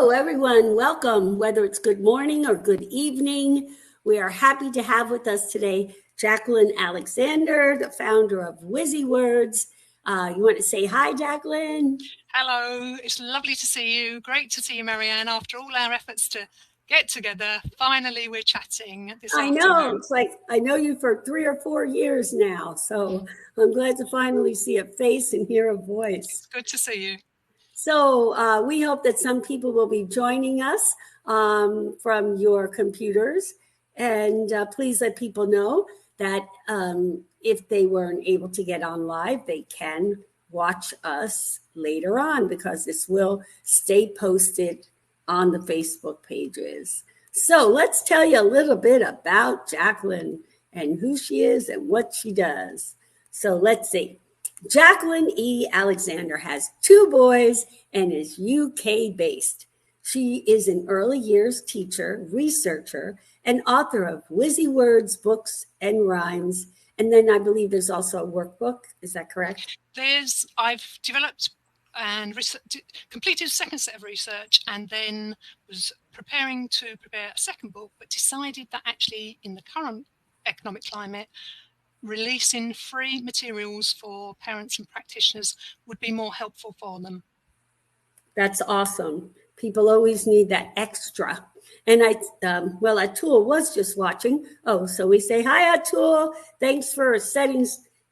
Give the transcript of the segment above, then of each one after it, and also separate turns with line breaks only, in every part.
Hello, everyone. Welcome, whether it's good morning or good evening. We are happy to have with us today Jacqueline Alexander, the founder of WOWkids. You want to say hi, Jacqueline?
Hello, it's lovely to see you. Great to see you, Marianne. After all our efforts to get together, finally we're chatting this
I
afternoon.
know. It's like I know you for 3 or 4 years now, so I'm glad to finally see a face and hear a voice.
It's good to see you.
So we hope that some people will be joining us from your computers. And please let people know that if they weren't able to get on live, they can watch us later on because this will stay posted on the Facebook pages. So let's tell you a little bit about Jacqueline and who she is and what she does. So let's see. Jacqueline E. Alexander has 2 boys and is UK based. She is an early years teacher, researcher, and author of WOWkids books and rhymes. And then I believe there's also a workbook. Is that correct?
I've developed and completed a second set of research and then was preparing to prepare a second book, but decided that actually in the current economic climate, releasing free materials for parents and practitioners would be more helpful for them.
That's awesome. People always need that extra. And Atul was just watching. Oh, so we say, hi, Atul. Thanks for setting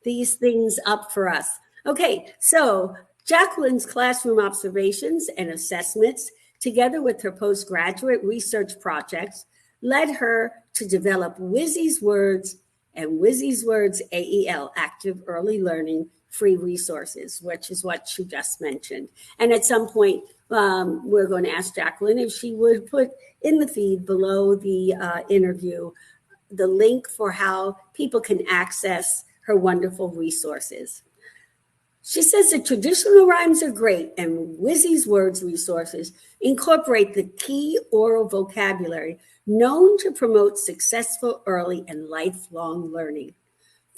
these things up for us. Okay, so Jacqueline's classroom observations and assessments, together with her postgraduate research projects, led her to develop WOWkids and WOWkids AEL, Active Early Learning free resources, which is what she just mentioned. And at some point, we're going to ask Jacqueline if she would put in the feed below the interview the link for how people can access her wonderful resources. She says the traditional rhymes are great, and WOWkids resources incorporate the key oral vocabulary known to promote successful early and lifelong learning.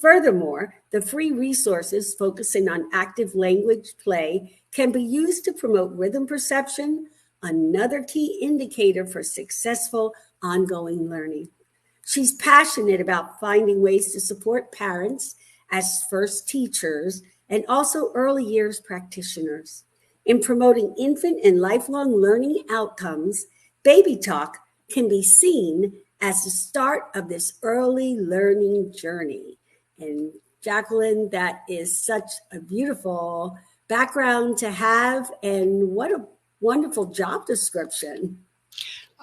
Furthermore, the free resources focusing on active language play can be used to promote rhythm perception, another key indicator for successful ongoing learning. She's passionate about finding ways to support parents as first teachers and also early years practitioners. In promoting infant and lifelong learning outcomes, Baby Talk can be seen as the start of this early learning journey. And Jacqueline, that is such a beautiful background to have, and what a wonderful job description.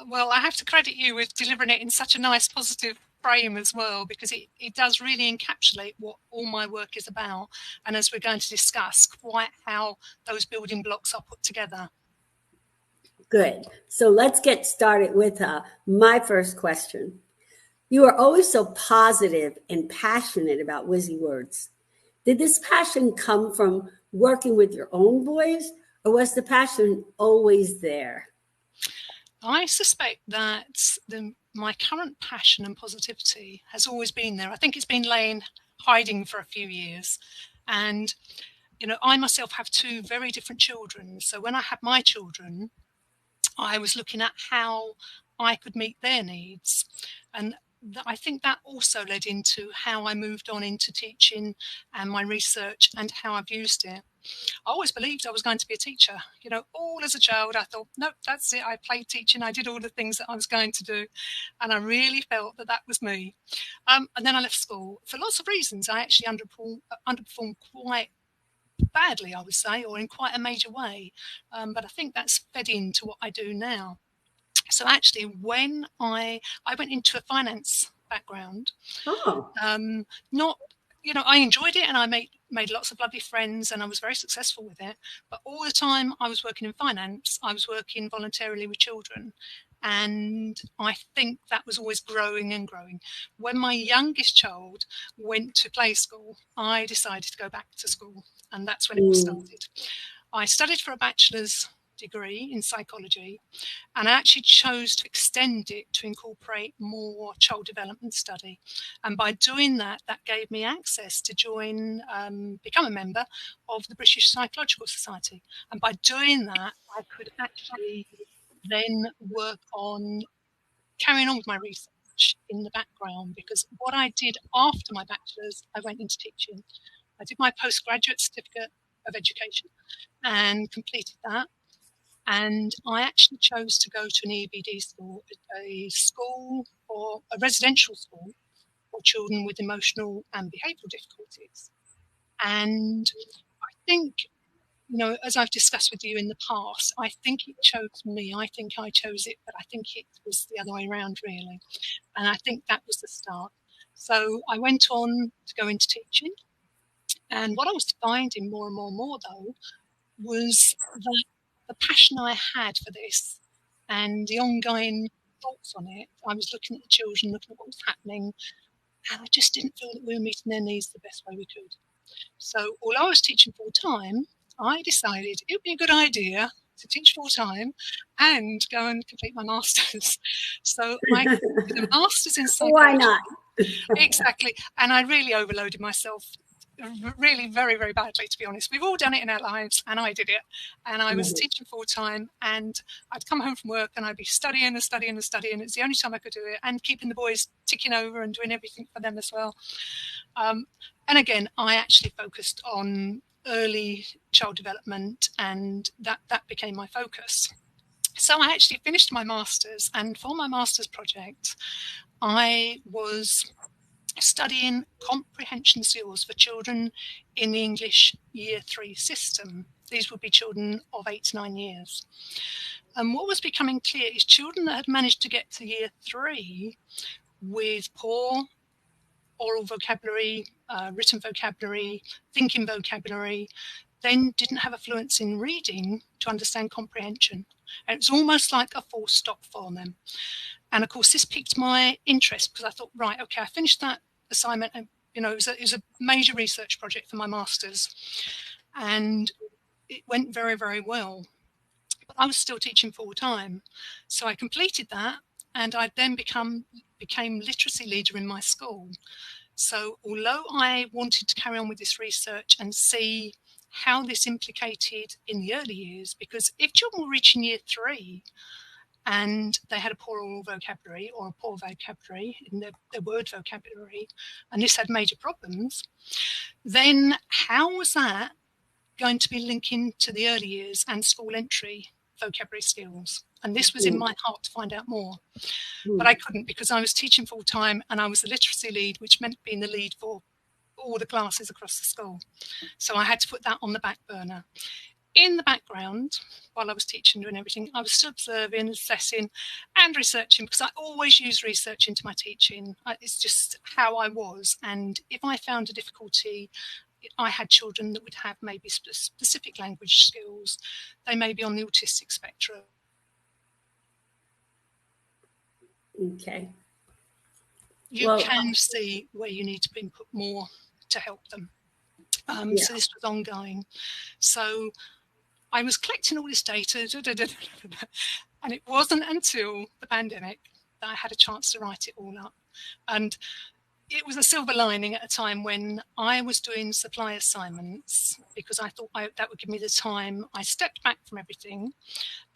Well, I have to credit you with delivering it in such a nice, positive frame as well, because it does really encapsulate what all my work is about. And as we're going to discuss, quite how those building blocks are put together.
Good. So let's get started with my first question. You are always so positive and passionate about WOWkids. Did this passion come from working with your own boys, or was the passion always there?
I suspect that my current passion and positivity has always been there. I think it's been hiding for a few years. And, I myself have 2 very different children. So when I had my children, I was looking at how I could meet their needs. And I think that also led into how I moved on into teaching and my research and how I've used it. I always believed I was going to be a teacher. All as a child, I thought, nope, that's it. I played teaching. I did all the things that I was going to do. And I really felt that was me. And then I left school. For lots of reasons, I actually underperformed quite badly, I would say, or in quite a major way. But I think that's fed into what I do now. So actually, when I went into a finance background, I enjoyed it and I made lots of lovely friends and I was very successful with it. But all the time I was working in finance, I was working voluntarily with children. And I think that was always growing and growing. When my youngest child went to play school, I decided to go back to school. And that's when it all started. I studied for a bachelor's degree in psychology, and I actually chose to extend it to incorporate more child development study. And by doing that, that gave me access to become a member of the British Psychological Society. And by doing that, I could actually then work on carrying on with my research in the background, because what I did after my bachelor's, I went into teaching. I did my postgraduate certificate of education and completed that. And I actually chose to go to an EBD school, a school or a residential school for children with emotional and behavioural difficulties. And I think, you know, as I've discussed with you in the past, I think it chose me. I think I chose it, but I think it was the other way around, really. And I think that was the start. So I went on to go into teaching. And what I was finding more and more and more, though, was that the passion I had for this and the ongoing thoughts on it, I was looking at the children, looking at what was happening, and I just didn't feel that we were meeting their needs the best way we could. So, although I was teaching full time, I decided it would be a good idea to teach full time and go and complete my master's. So, I did a master's in psychology.
Why not?
Exactly. And I really overloaded myself, really very, very badly, to be honest. We've all done it in our lives, and I did it. And I was teaching full time, and I'd come home from work and I'd be studying and studying and studying. It's the only time I could do it, and keeping the boys ticking over and doing everything for them as well. And again, I actually focused on early child development, and that became my focus. So I actually finished my master's, and for my master's project, I was studying comprehension skills for children in the English Year 3 system. These would be children of 8 to 9 years. And what was becoming clear is children that had managed to get to Year 3 with poor oral vocabulary, written vocabulary, thinking vocabulary, then didn't have a fluency in reading to understand comprehension. And it was almost like a full stop for them. And of course, this piqued my interest because I thought, right, okay, I finished that assignment, and you know, it was a major research project for my master's, and it went very, very well. But I was still teaching full time, so I completed that, and I then became literacy leader in my school. So although I wanted to carry on with this research and see how this implicated in the early years, because if children were reaching Year 3 and they had a poor oral vocabulary or a poor vocabulary in their word vocabulary, and this had major problems, then how was that going to be linking to the early years and school entry vocabulary skills? And this was in my heart to find out more. But I couldn't, because I was teaching full time and I was the literacy lead, which meant being the lead for all the classes across the school. So I had to put that on the back burner. In the background, while I was teaching, doing everything, I was still observing, assessing and researching, because I always use research into my teaching. It's just how I was. And if I found a difficulty, I had children that would have maybe specific language skills. They may be on the autistic spectrum.
Okay.
You can see where you need to input more to help them. So this was ongoing. So I was collecting all this data, and it wasn't until the pandemic that I had a chance to write it all up. And it was a silver lining at a time when I was doing supply assignments, because I thought that would give me the time. I stepped back from everything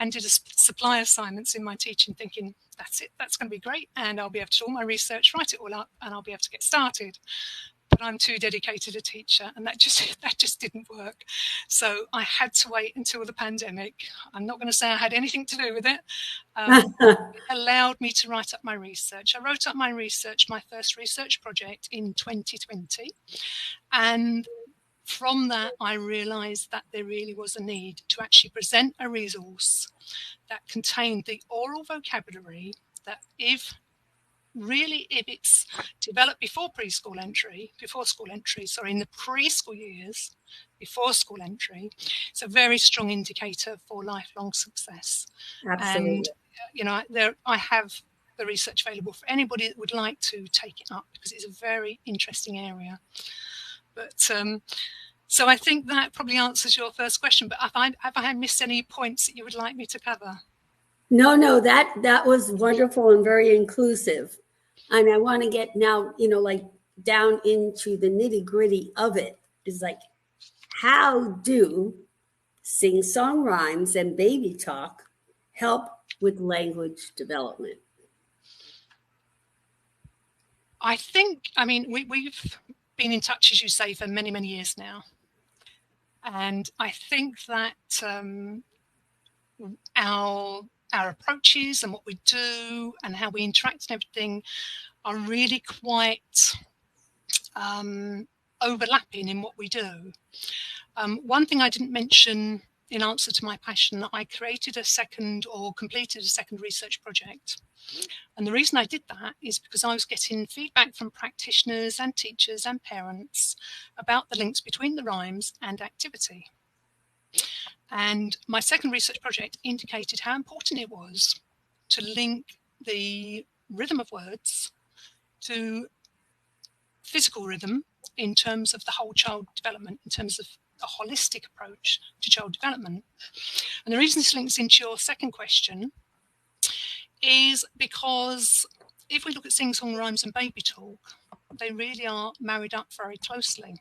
and did supply assignments in my teaching, thinking, that's it, that's going to be great, and I'll be able to do all my research, write it all up, and I'll be able to get started. But I'm too dedicated a teacher, and that just didn't work. So I had to wait until the pandemic. I'm not going to say I had anything to do with it. It allowed me to write up my research. I wrote up my research, my first research project, in 2020. And from that, I realised that there really was a need to actually present a resource that contained the oral vocabulary that if it's developed before school entry, in the preschool years, before school entry, it's a very strong indicator for lifelong success.
Absolutely.
And, you know, I have the research available for anybody that would like to take it up, because it's a very interesting area. But so I think that probably answers your first question. But have I missed any points that you would like me to cover?
No, that was wonderful and very inclusive. And I want to get now, you know, like down into the nitty gritty of it. Is like, how do sing-song rhymes and baby talk help with language development?
I think, I mean, we've been in touch, as you say, for many, many years now. And I think that our approaches and what we do and how we interact and everything are really quite overlapping in what we do. One thing I didn't mention in answer to my passion, I created completed a second research project. And the reason I did that is because I was getting feedback from practitioners and teachers and parents about the links between the rhymes and activity. And my second research project indicated how important it was to link the rhythm of words to physical rhythm in terms of the whole child development, in terms of a holistic approach to child development. And the reason this links into your second question is because if we look at sing-song rhymes and baby talk, they really are married up very closely.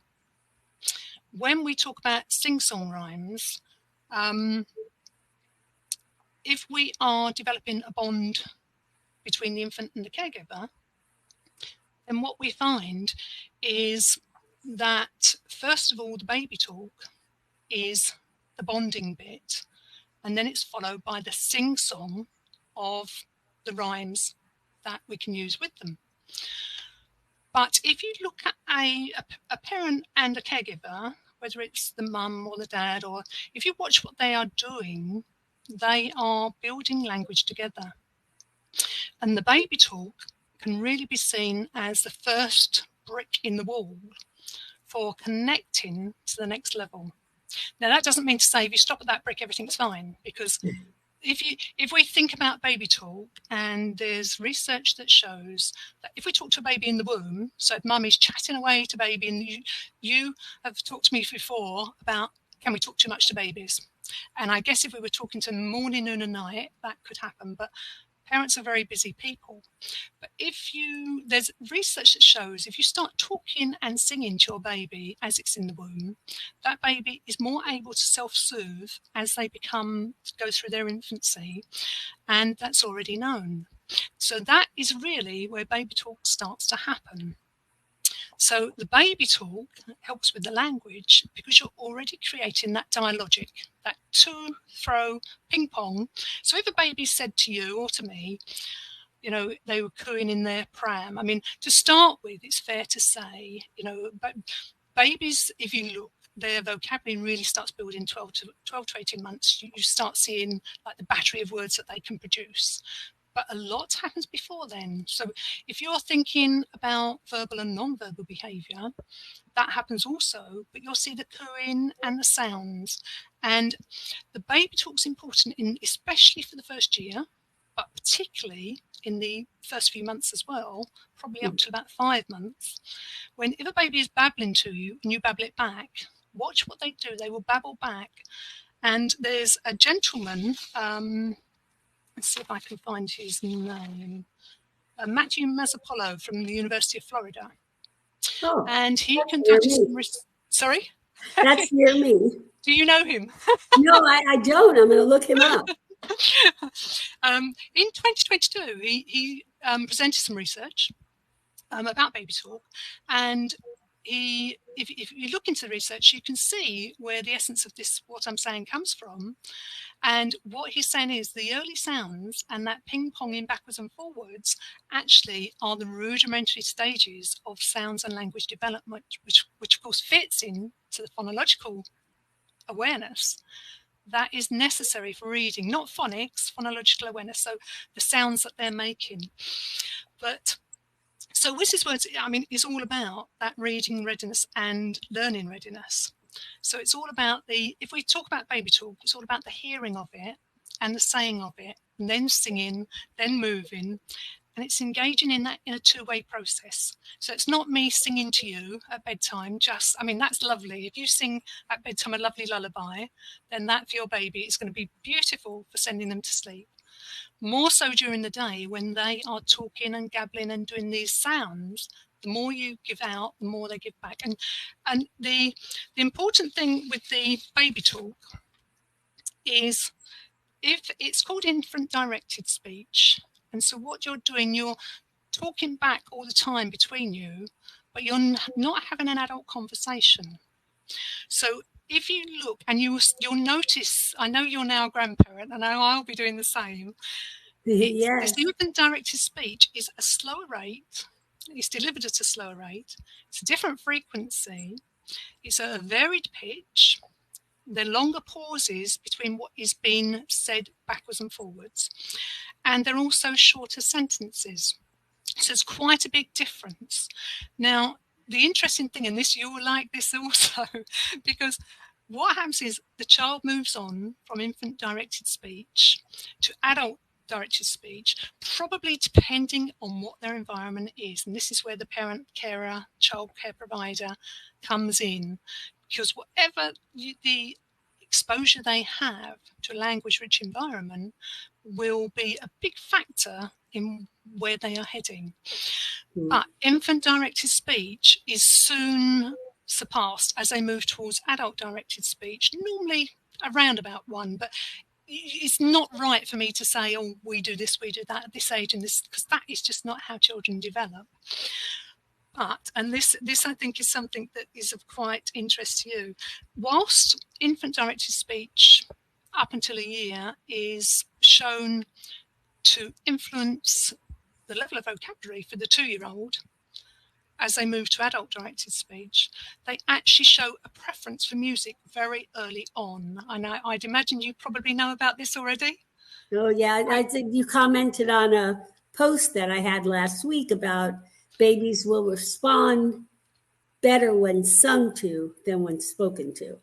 When we talk about sing-song rhymes, if we are developing a bond between the infant and the caregiver, then what we find is that, first of all, the baby talk is the bonding bit, and then it's followed by the sing-song of the rhymes that we can use with them. But if you look at a parent and a caregiver, whether it's the mum or the dad, or if you watch what they are doing, they are building language together. And the baby talk can really be seen as the first brick in the wall for connecting to the next level. Now, that doesn't mean to say if you stop at that brick, everything's fine, because if we think about baby talk, and there's research that shows that if we talk to a baby in the womb, so if mum is chatting away to baby, and you have talked to me before about, can we talk too much to babies? And I guess if we were talking to them morning, noon and night, that could happen. But parents are very busy people. But there's research that shows if you start talking and singing to your baby as it's in the womb, that baby is more able to self-soothe as they go through their infancy, and that's already known. So that is really where baby talk starts to happen. So the baby talk helps with the language because you're already creating that dialogic, that to, throw, ping pong. So if a baby said to you or to me, you know, they were cooing in their pram, I mean, to start with, it's fair to say, you know, babies, if you look, their vocabulary really starts building 12 to 18 months. You start seeing like the battery of words that they can produce. But a lot happens before then. So if you're thinking about verbal and non-verbal behaviour, that happens also, but you'll see the cooing and the sounds. And the baby talk's important, especially for the first year, but particularly in the first few months as well, probably up to about 5 months. If a baby is babbling to you and you babble it back, watch what they do. They will babble back. And there's a gentleman, let's see if I can find his name. Matthew Mazzapolo from the University of Florida.
Oh,
and he conducted some Sorry?
That's near me.
Do you know him?
No, I don't. I'm going to look him up.
In 2022, he presented some research about baby talk, and if you look into the research, you can see where the essence of what I'm saying comes from. And what he's saying is the early sounds and that ping-ponging backwards and forwards actually are the rudimentary stages of sounds and language development, which of course fits into the phonological awareness that is necessary for reading, not phonics, phonological awareness, so the sounds that they're making. But so Wiz's words, I mean, is all about that reading readiness and learning readiness. So it's all about if we talk about baby talk, it's all about the hearing of it and the saying of it, and then singing, then moving, and it's engaging in a two-way process. So it's not me singing to you at bedtime, that's lovely. If you sing at bedtime a lovely lullaby, then that for your baby is going to be beautiful for sending them to sleep. More so during the day when they are talking and gabbling and doing these sounds, the more you give out, the more they give back. And the important thing with the baby talk is if it's called infant directed speech, and so what you're doing, you're talking back all the time between you, but you're not having an adult conversation. So if you look and you'll notice, I know you're now a grandparent, and I'll be doing the same. This
Yes.
infant directed speech is a slower rate. It's delivered at a slower rate. It's a different frequency. It's a varied pitch. There are longer pauses between what is being said backwards and forwards. And they're also shorter sentences. So it's quite a big difference. Now, the interesting thing, and this, you will like this also, because what happens is the child moves on from infant directed speech to adult directed speech, probably depending on what their environment is. And this is where the parent, carer, childcare provider comes in, because whatever the exposure they have to a language-rich environment will be a big factor in where they are heading. But infant directed speech is soon surpassed as they move towards adult directed speech, normally around about 1, but it's not right for me to say, oh, we do this, we do that at this age, and this, because that is just not how children develop. But, and this I think is something that is of quite interest to you, whilst infant directed speech up until a year is shown to influence the level of vocabulary for the 2-year-old, as they move to adult directed speech, they actually show a preference for music very early on. And I'd imagine you probably know about this already.
Oh, yeah. I think you commented on a post that I had last week about babies will respond better when sung to than when spoken to.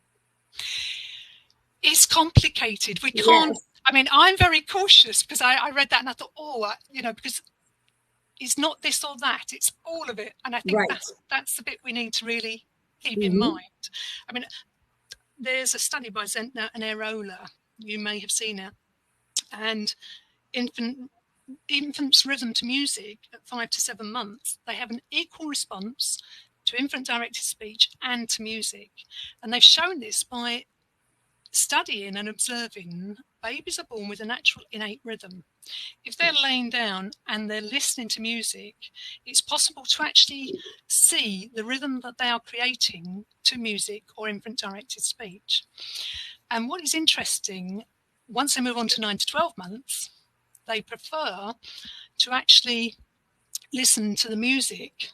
It's complicated. We can't, yes. I mean, I'm very cautious because I read that and I thought, oh, because it's not this or that, it's all of it. And I think that's the bit we need to really keep in mind. I mean, there's a study by Zentner and Areola, you may have seen it, and infants' rhythm to music at 5 to 7 months, they have an equal response to infant-directed speech and to music. And they've shown this by studying and observing babies are born with a natural innate rhythm. If they're laying down and they're listening to music, it's possible to actually see the rhythm that they are creating to music or infant-directed speech. And what is interesting, once they move on to 9 to 12 months, they prefer to actually listen to the music,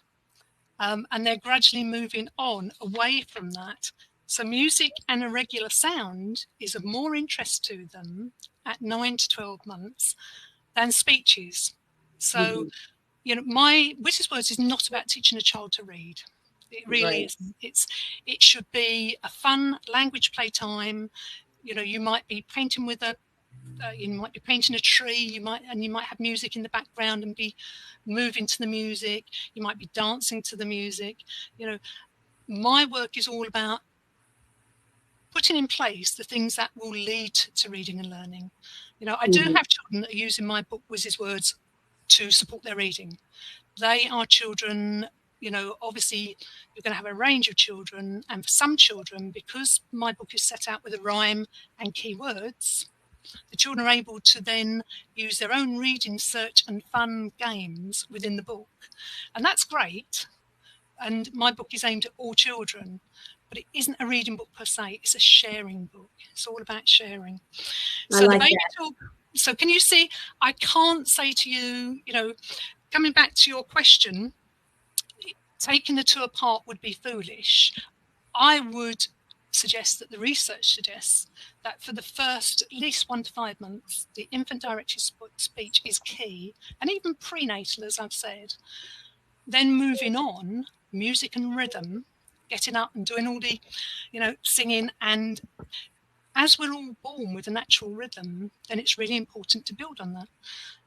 and they're gradually moving on away from that. So music and a regular sound is of more interest to them at 9 to 12 months than speeches. So, my Witty's Words is not about teaching a child to read. It really isn't. It should be a fun language playtime. You might be painting with you might be painting a tree. You might have music in the background and be moving to the music. You might be dancing to the music. My work is all about putting in place the things that will lead to reading and learning. I do have children that are using my book, Wiz's Words, to support their reading. They are children, obviously you're going to have a range of children. And for some children, because my book is set out with a rhyme and keywords, the children are able to then use their own reading, search and fun games within the book. And that's great. And my book is aimed at all children. But it isn't a reading book per se, it's a sharing book. It's all about sharing. So the baby talk. So can you see, I can't say to you, coming back to your question, taking the two apart would be foolish. I would suggest that the research suggests that for the first at least 1 to 5 months, the infant directed speech is key, and even prenatal, as I've said. Then moving on, music and rhythm, getting up and doing all the, singing. And as we're all born with a natural rhythm, then it's really important to build on that.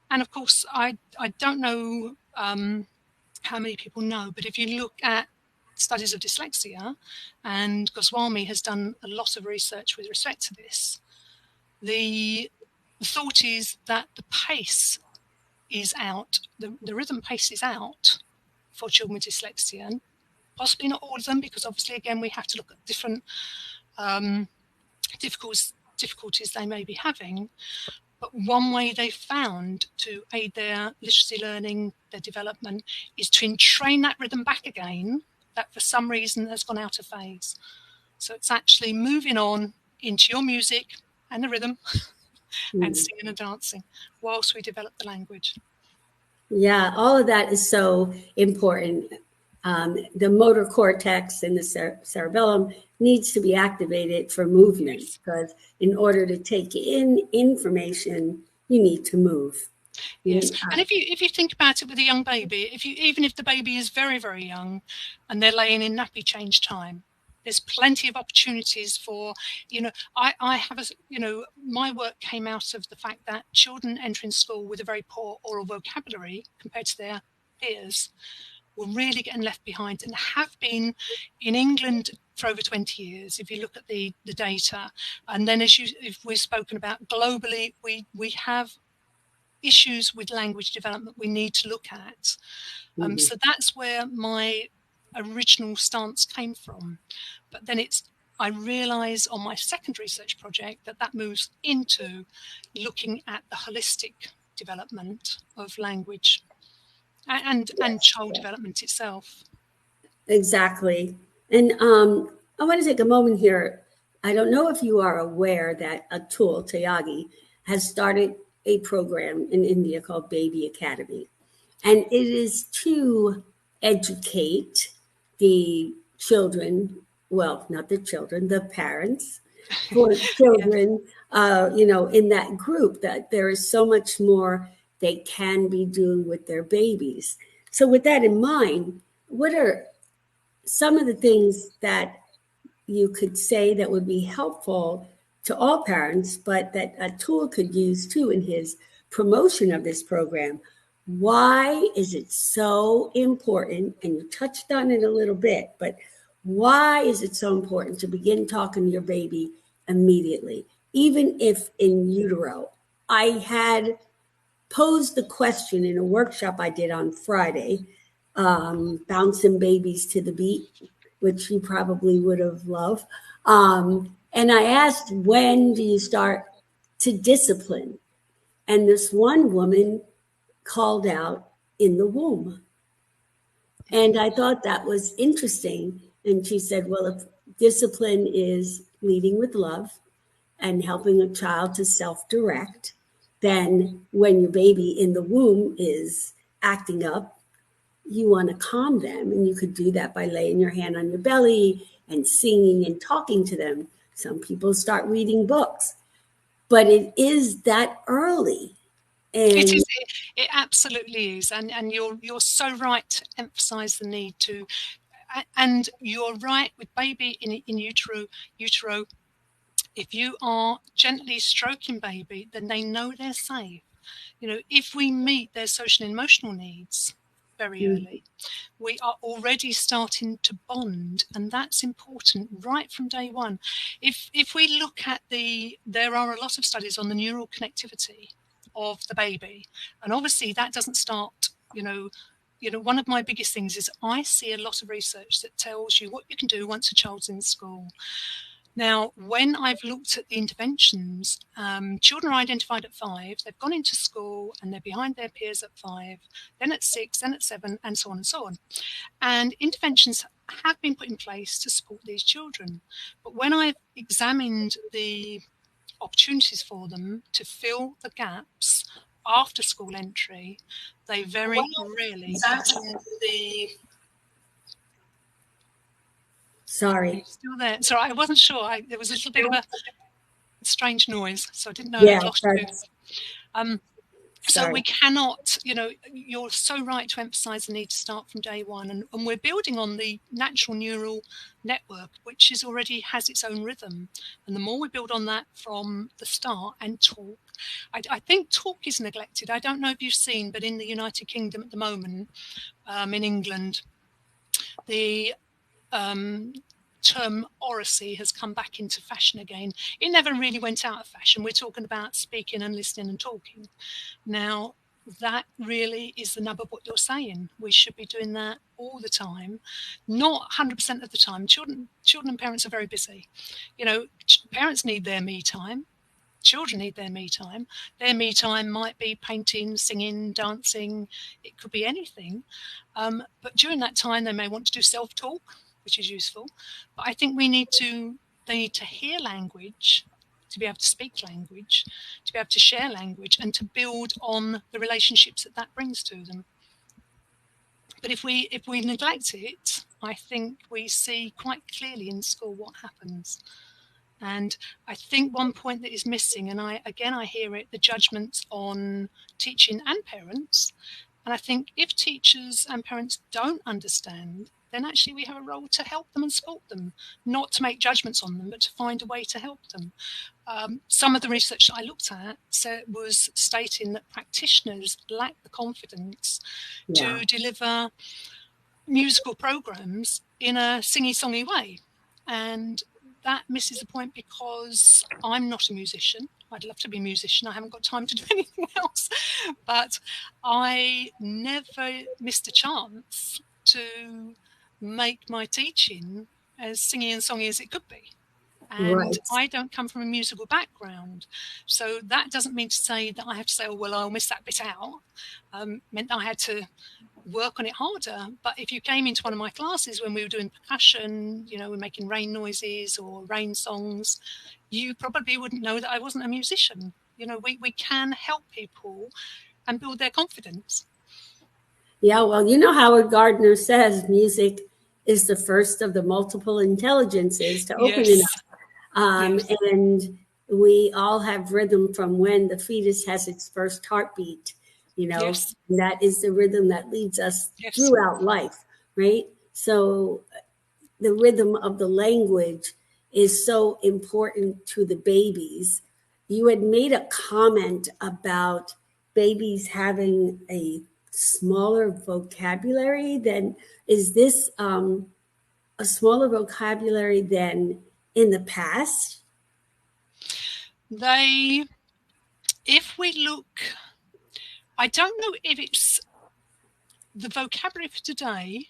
And of course, I don't know how many people know, but if you look at studies of dyslexia, and Goswami has done a lot of research with respect to this, the thought is that the pace is out, the rhythm pace is out for children with dyslexia. Possibly not all of them, because obviously, again, we have to look at different difficulties difficulties they may be having. But one way they found to aid their literacy learning, their development, is to entrain that rhythm back again that for some reason has gone out of phase. So it's actually moving on into your music and the rhythm and singing and dancing whilst we develop the language.
Yeah, all of that is so important. The motor cortex and the cerebellum needs to be activated for movement, because in order to take in information, you need to move.
Yes, and if you think about it with a young baby, even if the baby is very, very young and they're laying in nappy change time, there's plenty of opportunities for, I have my work came out of the fact that children entering school with a very poor oral vocabulary compared to their peers were really getting left behind, and have been in England for over 20 years, if you look at the data. And then if we've spoken about globally, we have issues with language development we need to look at. So that's where my original stance came from. But then I realise on my second research project that moves into looking at the holistic development of language and child development itself.
Exactly. And I want to take a moment here. I don't know if you are aware that Atul Tyagi has started a program in India called Baby Academy. And it is to educate the children, well, not the children, the parents for children, in that group, that there is so much more they can be doing with their babies. So with that in mind, what are some of the things that you could say that would be helpful to all parents, but that Atul could use too in his promotion of this program? Why is it so important? And you touched on it a little bit, but why is it so important to begin talking to your baby immediately, even if in utero? I had posed the question in a workshop I did on Friday, bouncing babies to the beat, which you probably would have loved. And I asked, when do you start to discipline? And this one woman called out, in the womb. And I thought that was interesting. And she said, well, if discipline is leading with love and helping a child to self-direct, then when your baby in the womb is acting up, you want to calm them. And you could do that by laying your hand on your belly and singing and talking to them. Some people start reading books, but it is that early. And
it absolutely is. And you're so right to emphasize the need to, and you're right with baby in utero, if you are gently stroking baby, then they know they're safe. If we meet their social and emotional needs very early, we are already starting to bond, and that's important right from day one. If we look at there are a lot of studies on the neural connectivity of the baby, and obviously that doesn't start, one of my biggest things is I see a lot of research that tells you what you can do once a child's in school. Now, when I've looked at the interventions, children are identified at 5, they've gone into school and they're behind their peers at 5, then at 6, then at 7, and so on and so on. And interventions have been put in place to support these children. But when I've examined the opportunities for them to fill the gaps after school entry, they very rarely
Sorry.
Still there. Sorry, I wasn't sure. There was a little bit of a strange noise, so I didn't know
Yeah,
I'd lost you. So we cannot, you're so right to emphasize the need to start from day one. And we're building on the natural neural network, which already has its own rhythm. And the more we build on that from the start and talk, I think talk is neglected. I don't know if you've seen, but in the United Kingdom at the moment, in England, the term oracy has come back into fashion again. It never really went out of fashion. We're talking about speaking and listening and talking. Now, that really is the nub of what you're saying. We should be doing that all the time, not 100% of the time. Children and parents are very busy. Parents need their me time. children need their me time. Their me time might be painting, singing, dancing. It could be anything. But during that time, they may want to do self-talk, which is useful. But I think they need to hear language, to be able to speak language, to be able to share language, and to build on the relationships that brings to them. But if we neglect it, I think we see quite clearly in school what happens. And I think one point that is missing, and I hear it, the judgments on teaching and parents. And I think if teachers and parents don't understand, then actually we have a role to help them and support them, not to make judgments on them, but to find a way to help them. Some of the research that I looked at was stating that practitioners lack the confidence to deliver musical programs in a singy-songy way. And that misses the point, because I'm not a musician. I'd love to be a musician. I haven't got time to do anything else. But I never missed a chance to make my teaching as singy and songy as it could be. And I don't come from a musical background. So that doesn't mean to say that I have to say, oh, well, I'll miss that bit out. Meant I had to work on it harder. But if you came into one of my classes when we were doing percussion, we're making rain noises or rain songs, you probably wouldn't know that I wasn't a musician. We can help people and build their confidence.
Yeah, well, Howard Gardner says music is the first of the multiple intelligences to open it up.
Yes.
And we all have rhythm from when the fetus has its first heartbeat.
Yes.
That is the rhythm that leads us throughout life, right? So the rhythm of the language is so important to the babies. You had made a comment about babies having a smaller vocabulary than, is this a smaller vocabulary than in the past?
If we look, I don't know if it's the vocabulary for today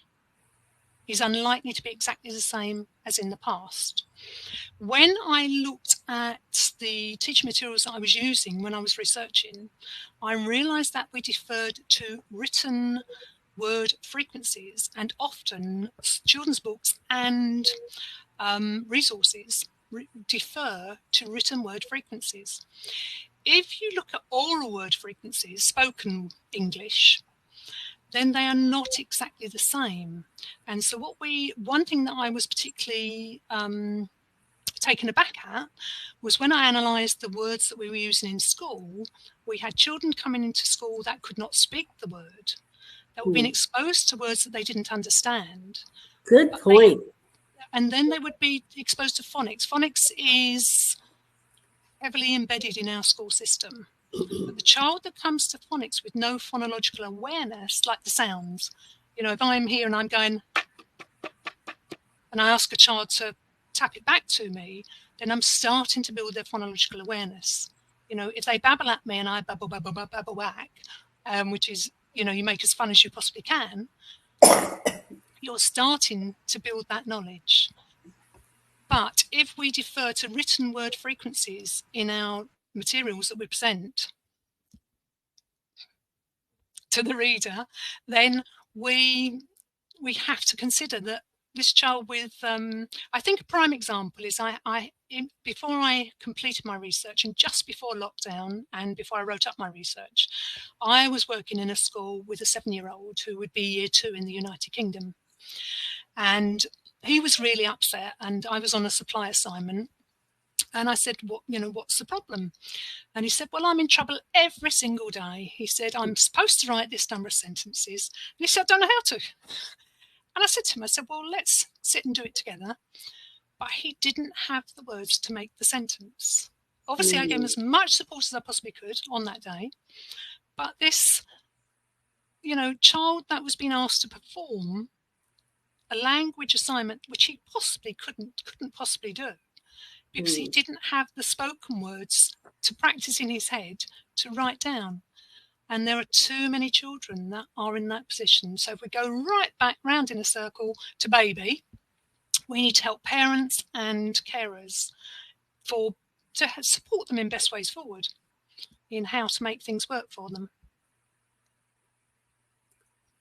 is unlikely to be exactly the same as in the past. When I looked at the teaching materials that I was using when I was researching, I realized that we deferred to written word frequencies, and often children's books and resources defer to written word frequencies. If you look at oral word frequencies, spoken English, then they are not exactly the same. And so one thing that I was particularly taken aback at was when I analysed the words that we were using in school, we had children coming into school that could not speak the word, that were being exposed to words that they didn't understand.
Good point.
And then they would be exposed to phonics. Phonics is heavily embedded in our school system. But the child that comes to phonics with no phonological awareness, like the sounds, if I'm here and I'm going, and I ask a child to tap it back to me, then I'm starting to build their phonological awareness. If they babble at me and I babble, babble, babble, babble, whack, which is, you make as fun as you possibly can, you're starting to build that knowledge. But if we defer to written word frequencies in our materials that we present to the reader, then we have to consider that this child with, I think a prime example is before I completed my research and just before lockdown and before I wrote up my research, I was working in a school with a 7-year-old who would be year 2 in the United Kingdom. And he was really upset, and I was on a supply assignment. And I said, what's the problem? And he said, well, I'm in trouble every single day. He said, I'm supposed to write this number of sentences. And he said, I don't know how to. And I said to him, well, let's sit and do it together. But he didn't have the words to make the sentence. Obviously, I gave him as much support as I possibly could on that day. But this, child that was being asked to perform a language assignment, which he possibly couldn't possibly do, because he didn't have the spoken words to practice in his head to write down. And there are too many children that are in that position. So if we go right back round in a circle to baby, we need to help parents and carers for to support them in best ways forward in how to make things work for them.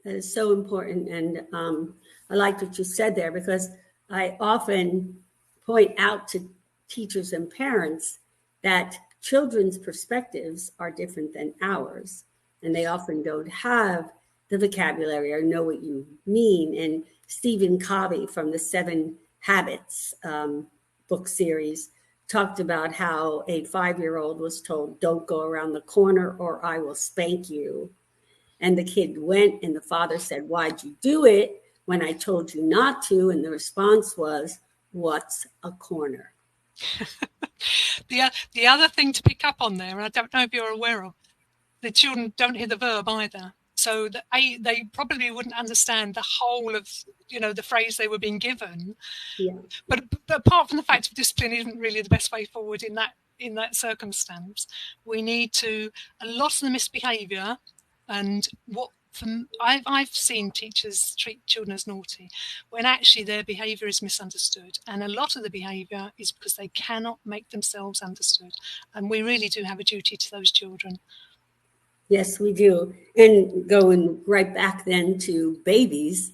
That is so important. And I like what you said there, because I often point out to teachers and parents that children's perspectives are different than ours. And they often don't have the vocabulary or know what you mean. And Stephen Covey from the 7 Habits book series talked about how a 5-year-old was told, don't go around the corner or I will spank you. And the kid went, and the father said, why'd you do it when I told you not to? And the response was, what's a corner?
The other thing to pick up on there, and I don't know if you're aware of, the children don't hear the verb either. So they probably wouldn't understand the whole of, the phrase they were being given.
Yeah.
But apart from the fact of discipline isn't really the best way forward in that circumstance, we need to, a lot of the misbehaviour, and I've seen teachers treat children as naughty when actually their behaviour is misunderstood. And a lot of the behaviour is because they cannot make themselves understood. And we really do have a duty to those children.
Yes, we do. And going right back then to babies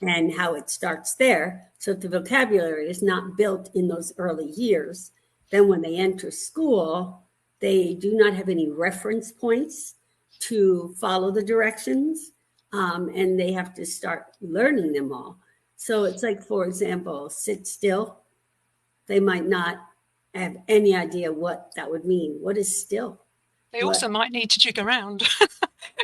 and how it starts there. So if the vocabulary is not built in those early years, then when they enter school, they do not have any reference points to follow the directions, and they have to start learning them all. So it's like, for example, sit still. They might not have any idea what that would mean. What is still?
They also might need to jig around.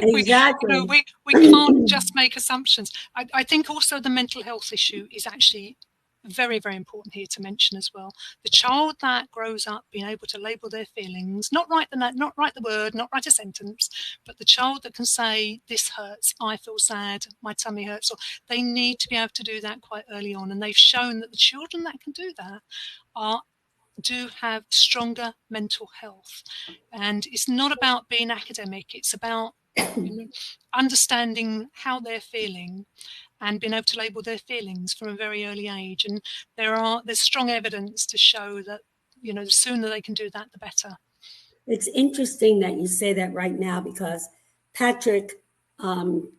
Exactly.
We can't just make assumptions. I think also the mental health issue is actually very, very important here to mention as well. The child that grows up being able to label their feelings, not write the word, not write a sentence, but the child that can say, this hurts, I feel sad, my tummy hurts, or they need to be able to do that quite early on. And they've shown that the children that can do that do have stronger mental health. And it's not about being academic, it's about understanding how they're feeling and being able to label their feelings from a very early age. And there's strong evidence to show that, the sooner they can do that, the better.
It's interesting that you say that right now, because Patrick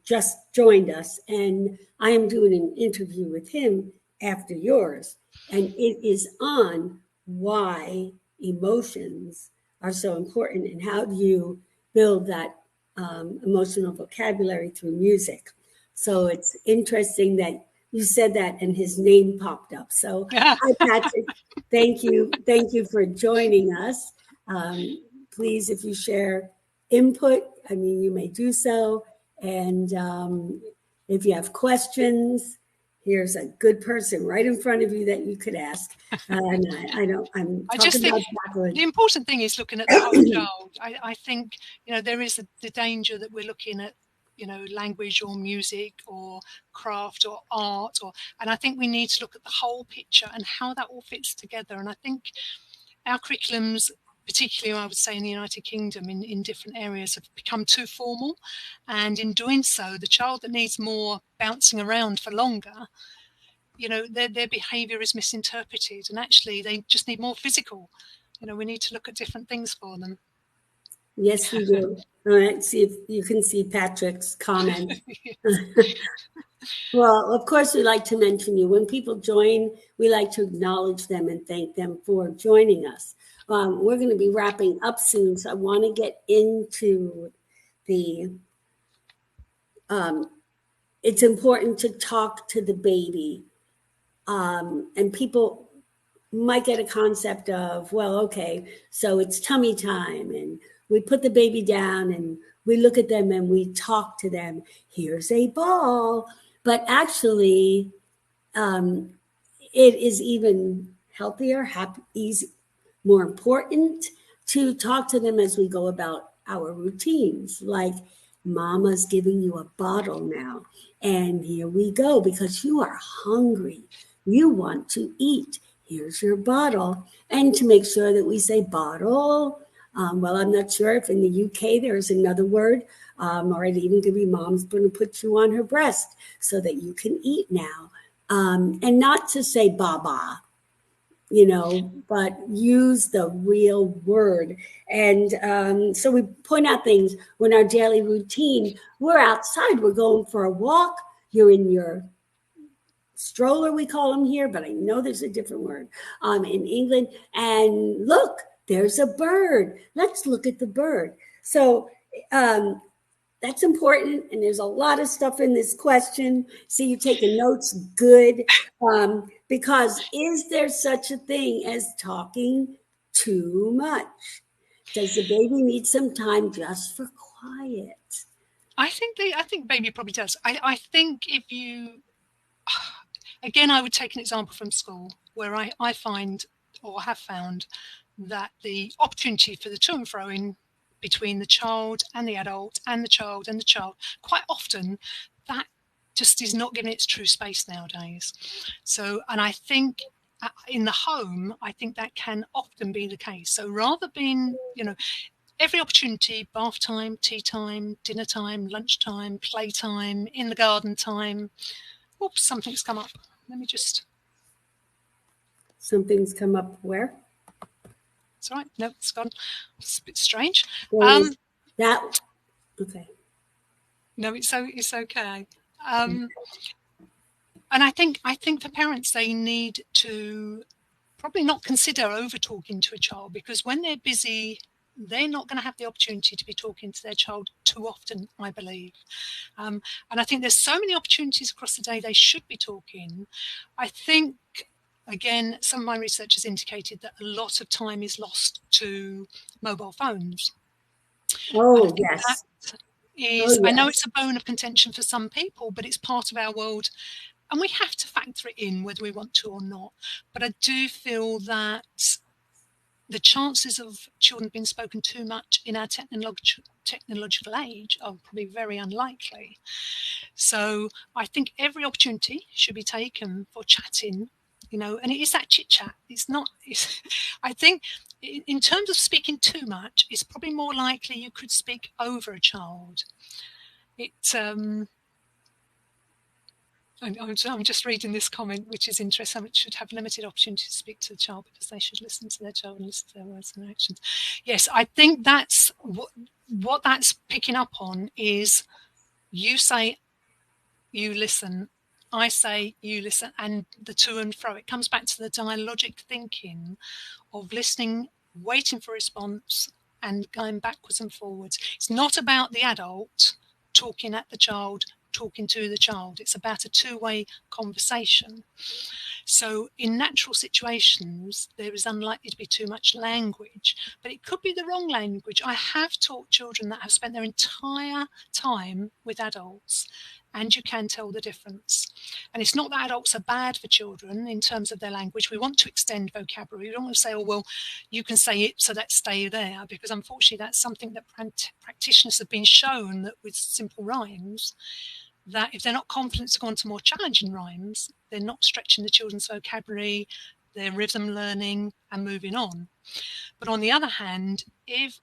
just joined us, and I am doing an interview with him after yours, and it is on why emotions are so important and how do you build that emotional vocabulary through music. So it's interesting that you said that and his name popped up. So hi, Patrick. Thank you for joining us. Please, if you share input, you may do so. And if you have questions, here's a good person right in front of you that you could ask. And I just think
the important thing is looking at the whole child. I think, there is the danger that we're looking at, language or music or craft or art, and I think we need to look at the whole picture and how that all fits together. And I think our curriculums, particularly I would say in the United Kingdom, in different areas, have become too formal. And in doing so, the child that needs more bouncing around for longer, their behaviour is misinterpreted, and actually they just need more physical. We need to look at different things for them.
Yes, we do. All right, see if you can see Patrick's comment. Well, of course, we like to mention you. When people join, we like to acknowledge them and thank them for joining us. We're going to be wrapping up soon, so I want to get into it's important to talk to the baby. And people might get a concept of, well, okay, so it's tummy time, and we put the baby down and we look at them and we talk to them. Here's a ball. But actually, it is even healthier, easy, more important to talk to them as we go about our routines. Like, Mama's giving you a bottle now, and here we go, because you are hungry. You want to eat. Here's your bottle. And to make sure that we say bottle. Well, I'm not sure if in the UK there's another word, or it even could be Mom's going to put you on her breast so that you can eat now. And not to say baba. but use the real word. And so we point out things when our daily routine, we're outside, we're going for a walk, you're in your stroller, we call them here, but I know there's a different word in England. And look, there's a bird. Let's look at the bird. So that's important. And there's a lot of stuff in this question. See, you taking notes, good. Because is there such a thing as talking too much? Does the baby need some time just for quiet?
I think baby probably does. I think if you, again, I would take an example from school where I find or have found that the opportunity for the to and fro in between the child and the adult and the child and the child, quite often that just is not given its true space nowadays. So, and I think in the home, I think that can often be the case. So rather being, every opportunity, bath time, tea time, dinner time, lunchtime, playtime, in the garden time. Oops, something's come up. Let me just.
Something's come up where?
It's all right. No, it's gone. It's a bit strange.
That okay.
No, it's okay. And I think for parents, they need to probably not consider over talking to a child, because when they're busy, they're not going to have the opportunity to be talking to their child too often, I believe. And I think there's so many opportunities across the day they should be talking. I think, again, some of my research has indicated that a lot of time is lost to mobile phones.
Oh, yes.
Yes. I know it's a bone of contention for some people, but it's part of our world. And we have to factor it in whether we want to or not. But I do feel that the chances of children being spoken too much in our technological age are probably very unlikely. So I think every opportunity should be taken for chatting, and it is that chit chat. I think in terms of speaking too much, it's probably more likely you could speak over a child. I'm just reading this comment, which is interesting. It should have limited opportunity to speak to the child because they should listen to their child and listen to their words and actions. Yes, I think that's what that's picking up on is you say, you listen, I say, you listen, and the to and fro. It comes back to the dialogic thinking of listening, waiting for a response, and going backwards and forwards. It's not about the adult talking at the child, talking to the child. It's about a two-way conversation. So in natural situations, there is unlikely to be too much language, but it could be the wrong language. I have taught children that have spent their entire time with adults, and you can tell the difference. And it's not that adults are bad for children in terms of their language. We want to extend vocabulary. We don't want to say, oh, well, you can say it, so let's stay there, because unfortunately that's something that practitioners have been shown that with simple rhymes, that if they're not confident to go on to more challenging rhymes, they're not stretching the children's vocabulary, their rhythm learning and moving on. But on the other hand, if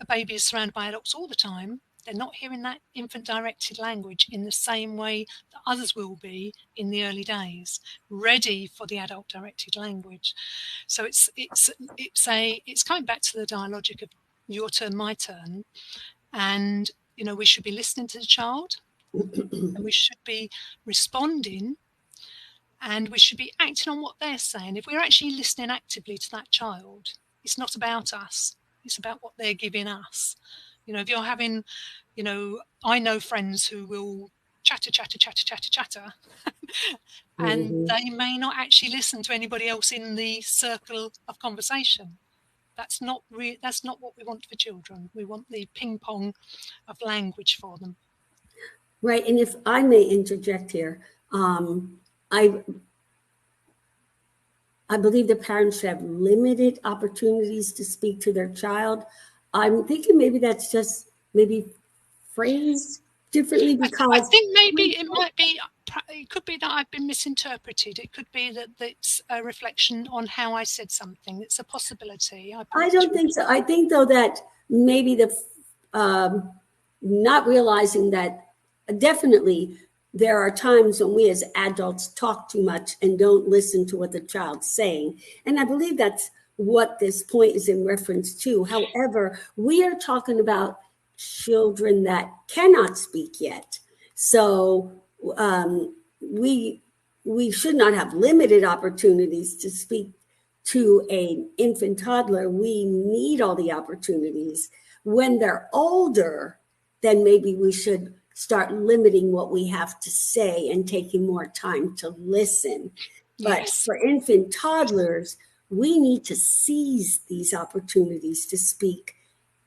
a baby is surrounded by adults all the time, they're not hearing that infant-directed language in the same way that others will be in the early days, ready for the adult-directed language. So it's coming back to the dialogic of your turn, my turn, and we should be listening to the child, and we should be responding, and we should be acting on what they're saying. If we're actually listening actively to that child, it's not about us, it's about what they're giving us. If you're having, I know friends who will chatter, and they may not actually listen to anybody else in the circle of conversation. That's not what we want for children. We want the ping pong of language for them.
Right, and if I may interject here, I believe the parents should have limited opportunities to speak to their child. I'm thinking maybe that's just phrased differently, because
I think maybe it could be that I've been misinterpreted. It could be that it's a reflection on how I said something. It's a possibility.
I don't think so. I think, though, that maybe the not realizing that definitely there are times when we as adults talk too much and don't listen to what the child's saying. And I believe that's what this point is in reference to. However, we are talking about children that cannot speak yet. So we should not have limited opportunities to speak to an infant toddler. We need all the opportunities. When they're older, then maybe we should start limiting what we have to say and taking more time to listen. But
Yes.
for infant toddlers, we need to seize these opportunities to speak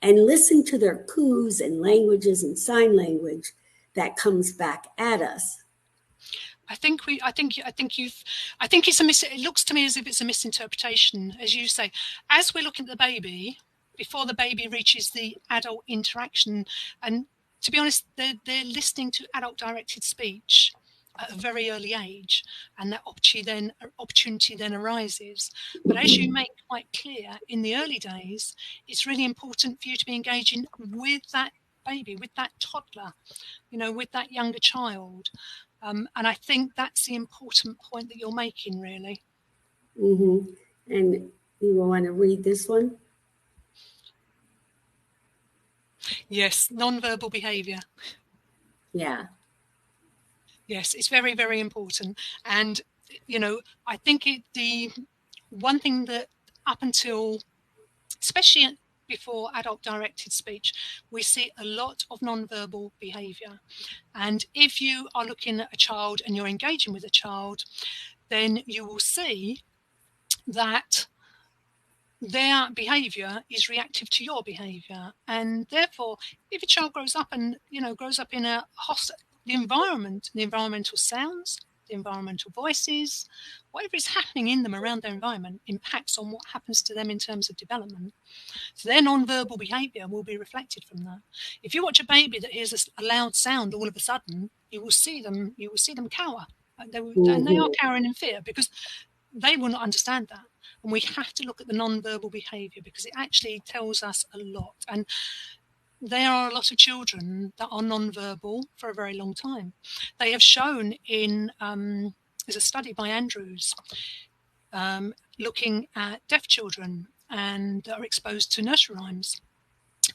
and listen to their coos and languages and sign language that comes back at us.
I think it looks to me as if it's a misinterpretation, as you say. As we're looking at the baby, before the baby reaches the adult interaction, and to be honest, they're listening to adult directed speech at a very early age, and that opportunity then arises. But as you make quite clear, in the early days, it's really important for you to be engaging with that baby, with that toddler, with that younger child. And I think that's the important point that you're making, really.
Mm-hmm. And you want to read this one?
Yes, non-verbal behaviour.
Yeah.
Yes, it's very, very important. And, I think the one thing that up until, especially before adult directed speech, we see a lot of non-verbal behaviour. And if you are looking at a child and you're engaging with a child, then you will see that their behaviour is reactive to your behaviour. And therefore, if a child grows up in a hostile environment, the environmental sounds, the environmental voices, whatever is happening in them around their environment impacts on what happens to them in terms of development. So their non-verbal behaviour will be reflected from that. If you watch a baby that hears a loud sound all of a sudden, you will see them cower. And they are cowering in fear because they will not understand that. And we have to look at the non-verbal behaviour because it actually tells us a lot. And there are a lot of children that are non-verbal for a very long time. They have shown there's a study by Andrews looking at deaf children and that are exposed to nursery rhymes.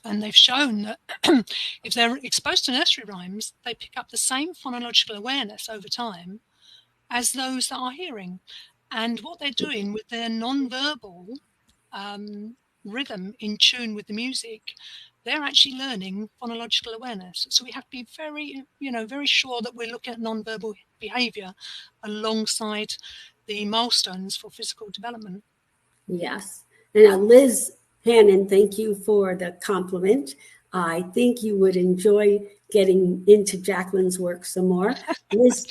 And they've shown that if they're exposed to nursery rhymes, they pick up the same phonological awareness over time as those that are hearing. And what they're doing with their non-verbal rhythm in tune with the music, they're actually learning phonological awareness. So we have to be very, very sure that we're looking at non-verbal behaviour alongside the milestones for physical development.
Yes. And Liz Hannon, thank you for the compliment. I think you would enjoy getting into Jacqueline's work some more. Liz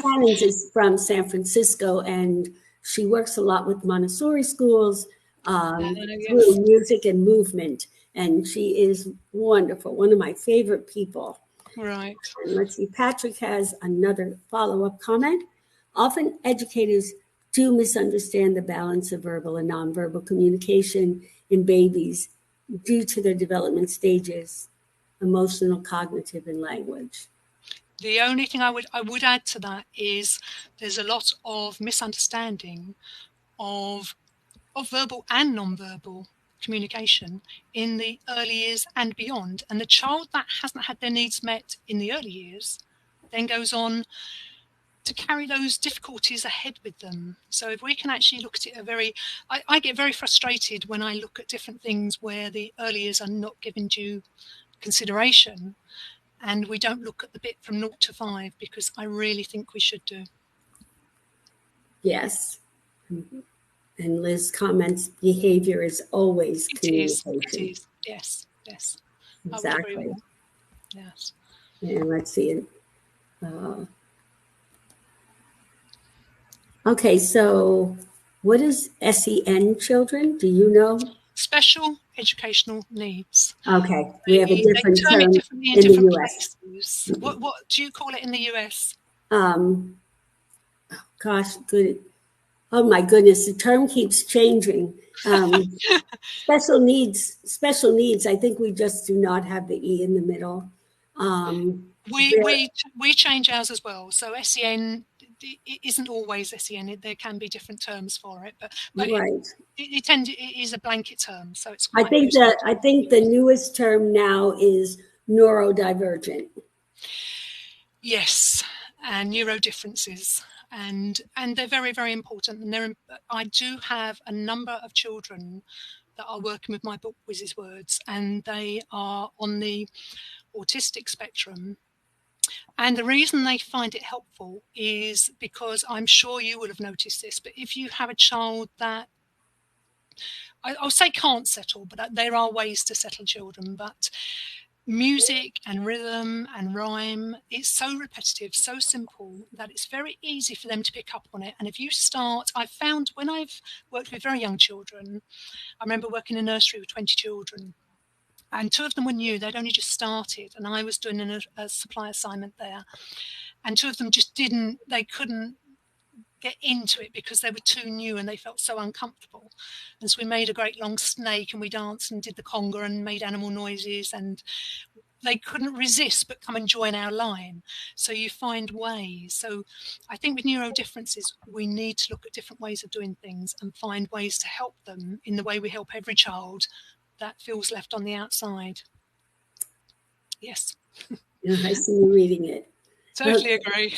Hannon is from San Francisco, and she works a lot with Montessori schools through music and movement. And she is wonderful, one of my favorite people.
Right.
And let's see, Patrick has another follow-up comment. Often educators do misunderstand the balance of verbal and nonverbal communication in babies due to their development stages, emotional, cognitive, and language.
The only thing I would add to that is there's a lot of misunderstanding of verbal and non-verbal communication in the early years and beyond. And the child that hasn't had their needs met in the early years then goes on to carry those difficulties ahead with them. So if we can actually look at it I get very frustrated when I look at different things where the early years are not given due consideration and we don't look at the bit from 0 to 5, because I really think we should do.
Yes. Mm-hmm. And Liz comments, behavior is always communication.
It is. Yes.
Exactly.
Yes.
And let's see. Okay, so what is SEN children? Do you know?
Special educational needs.
Okay, we have a different term
in
the US.
Places. What do you call it in the US?
Gosh, good. Oh my goodness, the term keeps changing. Special needs. I think we just do not have the E in the middle.
We change ours as well. So SEN, it isn't always SEN. There can be different terms for it, but
right.
it is a blanket term, so it's
I
quite
think
useful.
that the newest term now is neurodivergent.
Yes, and neuro differences, and they're very, very important. And I do have a number of children that are working with my book Whizz's Words, and they are on the autistic spectrum. And the reason they find it helpful is because I'm sure you would have noticed this, but if you have a child that I'll say can't settle, but there are ways to settle children, but music and rhythm and rhyme, it's so repetitive, so simple, that it's very easy for them to pick up on it. And if you start, I've found when I've worked with very young children, I remember working in a nursery with 20 children, and 2 of them were new. They'd only just started, and I was doing a supply assignment there, and 2 of them just they couldn't get into it because they were too new and they felt so uncomfortable. And so we made a great long snake, and we danced and did the conga and made animal noises, and they couldn't resist but come and join our line. So you find ways. So I think with neuro differences, we need to look at different ways of doing things and find ways to help them in the way we help every child that feels left on the outside. Yes.
I see you reading it.
Totally agree.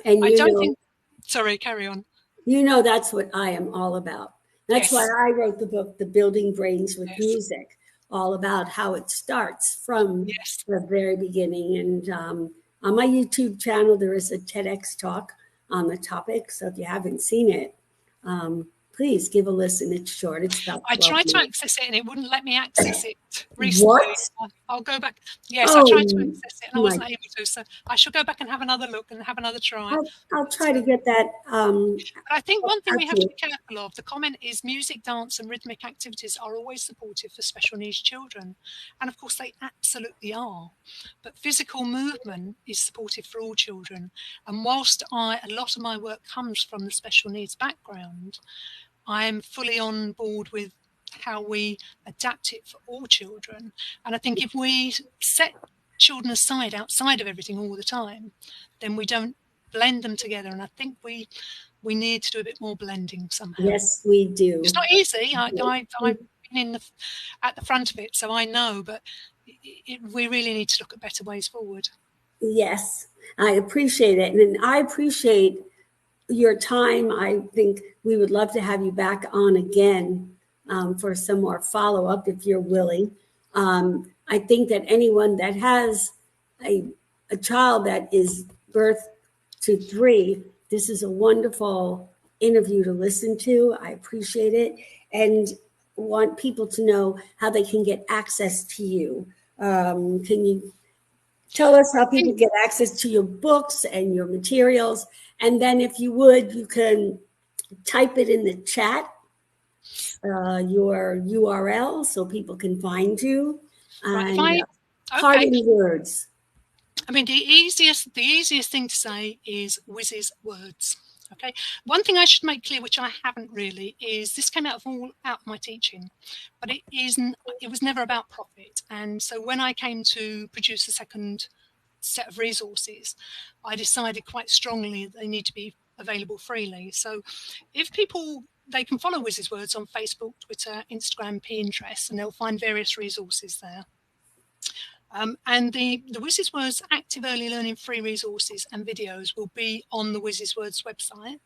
And
I don't think, sorry, carry on.
You know, that's what I am all about. That's
Yes.
why I wrote the book, The Building Brains with Music, all about how it starts from the very beginning. And on my YouTube channel, there is a TEDx talk on the topic. So if you haven't seen it, please give a listen. It's short. It's about 12
I tried to
minutes.
access it and it wouldn't let me access it recently.
What?
I'll go back. Yes, I tried to access it and I wasn't able to. So I shall go back and have another look and have another try.
I'll try to get that.
I think one thing we have to be careful of, the comment is music, dance and rhythmic activities are always supportive for special needs children. And of course they absolutely are. But physical movement is supportive for all children. And whilst a lot of my work comes from the special needs background, I am fully on board with how we adapt it for all children. And I think if we set children aside outside of everything all the time, then we don't blend them together. And I think we need to do a bit more blending somehow.
Yes, we do.
It's not easy. I've been at the front of it, so I know, but we really need to look at better ways forward.
Yes, I appreciate it. And I appreciate your time. I think we would love to have you back on again for some more follow-up if you're willing. I think that anyone that has a child that is birth to 3, this is a wonderful interview to listen to. I appreciate it and want people to know how they can get access to you. Can you tell us how people get access to your books and your materials? And then if you would, you can type it in the chat, your URL, so people can find you. And parting words.
I mean, the easiest thing to say is Whizz's Words. Okay. One thing I should make clear, which I haven't really, is this came out of my teaching, but it was never about profit. And so when I came to produce the second set of resources, I decided quite strongly that they need to be available freely. So if people, they can follow Whizz's Words on Facebook, Twitter, Instagram, Pinterest, and they'll find various resources there. And the Whizz's Words active early learning free resources and videos will be on the Whizz's Words website.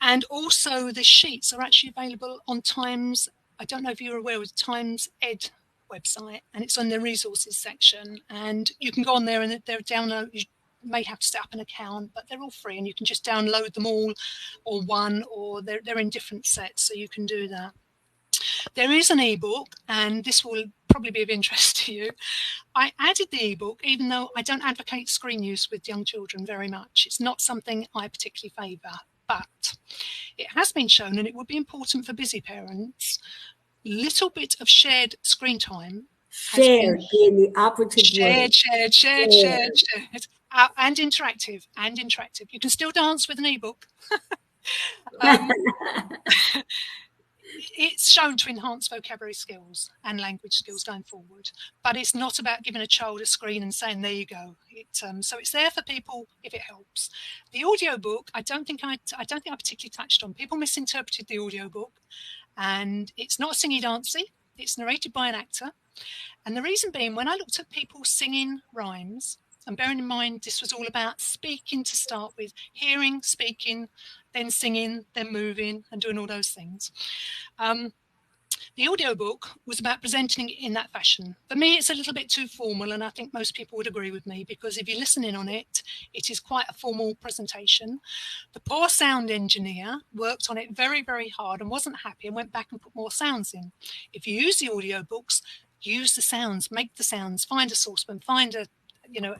And also the sheets are actually available on Times. I don't know if you're aware of Times Ed website, and it's on the resources section. And you can go on there and they're download. You may have to set up an account, but they're all free, and you can just download them all, or one, or they're in different sets, so you can do that. There is an ebook, and this will probably be of interest to you. I added the ebook, even though I don't advocate screen use with young children very much. It's not something I particularly favour, but it has been shown, and it would be important for busy parents. Little bit of shared screen time.
Shared being the operative word.
Shared. And interactive. it's shown to enhance vocabulary skills and language skills going forward, but it's not about giving a child a screen and saying, there you go. So it's there for people if it helps. The audiobook, I don't think I particularly touched on. People misinterpreted the audiobook, and it's not singy dancy. It's narrated by an actor. And the reason being, when I looked at people singing rhymes, and bearing in mind this was all about speaking to start with, hearing, speaking, then singing, then moving, and doing all those things. The audiobook was about presenting it in that fashion. For me, it's a little bit too formal, and I think most people would agree with me, because if you're listening on it, it is quite a formal presentation. The poor sound engineer worked on it very, very hard and wasn't happy and went back and put more sounds in. If you use the audiobooks, use the sounds, make the sounds, find a saucepan, find an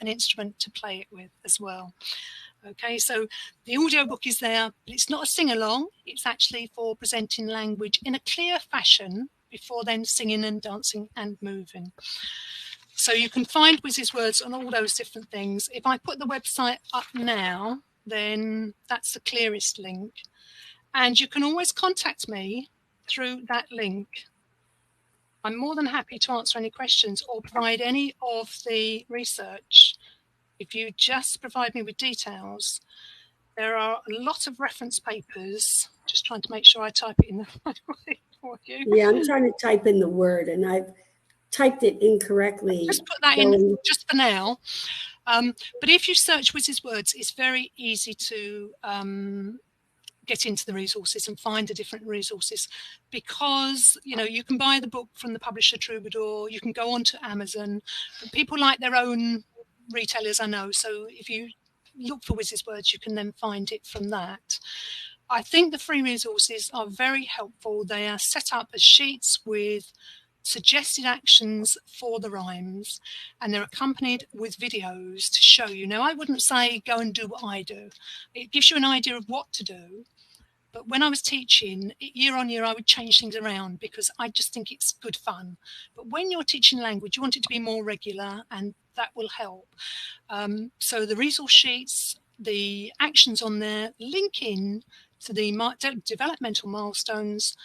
instrument to play it with as well. Okay, so the audiobook is there, but it's not a sing-along. It's actually for presenting language in a clear fashion before then singing and dancing and moving. So you can find Wiz's Words on all those different things. If I put the website up now, then that's the clearest link. And you can always contact me through that link. I'm more than happy to answer any questions or provide any of the research. If you just provide me with details, there are a lot of reference papers. Just trying to make sure I type it in the right way for you.
Yeah, I'm trying to type in the word, and I've typed it incorrectly.
Just put that in just for now. But if you search Wiz's Words, it's very easy to get into the resources and find the different resources, because you can buy the book from the publisher Troubadour, you can go on to Amazon, but people like their own retailers, I know. So if you look for Wiz's Words, you can then find it from that. I think the free resources are very helpful. They are set up as sheets with suggested actions for the rhymes, and they're accompanied with videos to show you. Now, I wouldn't say go and do what I do. It gives you an idea of what to do. But when I was teaching, year on year, I would change things around because I just think it's good fun. But when you're teaching language, you want it to be more regular, and that will help. So the resource sheets, the actions on there, link in to the developmental milestones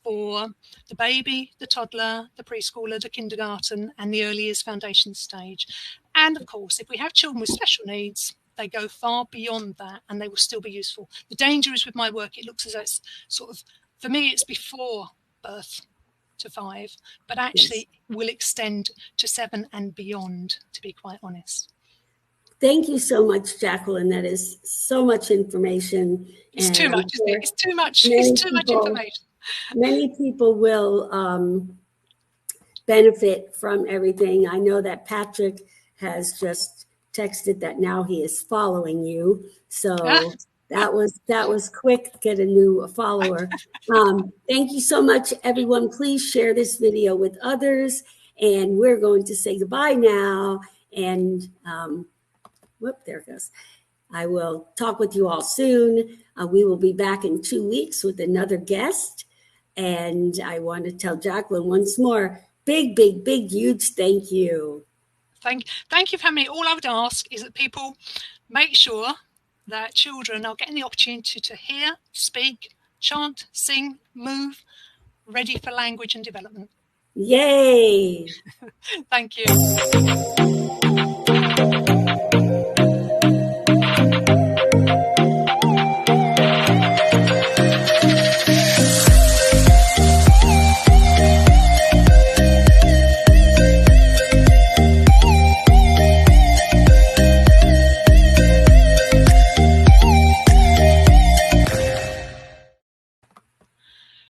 for the baby, the toddler, the preschooler, the kindergarten, and the early years foundation stage. And of course, if we have children with special needs, they go far beyond that, and they will still be useful. The danger is with my work, it looks as though it's sort of, for me, it's before birth to 5, but actually will extend to 7 and beyond, to be quite honest.
Thank you so much, Jacqueline. That is so much information.
It's too much, isn't it? It's too much. It's too much information.
Many people will benefit from everything. I know that Patrick has just texted that now he is following you. So that was quick, get a new follower. Thank you so much, everyone. Please share this video with others. And we're going to say goodbye now. And whoop, there it goes. I will talk with you all soon. We will be back in 2 weeks with another guest. And I want to tell Jacqueline once more, big, big, big, huge thank you.
Thank you for having me. All I would ask is that people make sure that children are getting the opportunity to hear, speak, chant, sing, move, ready for language and development.
Yay!
Thank you.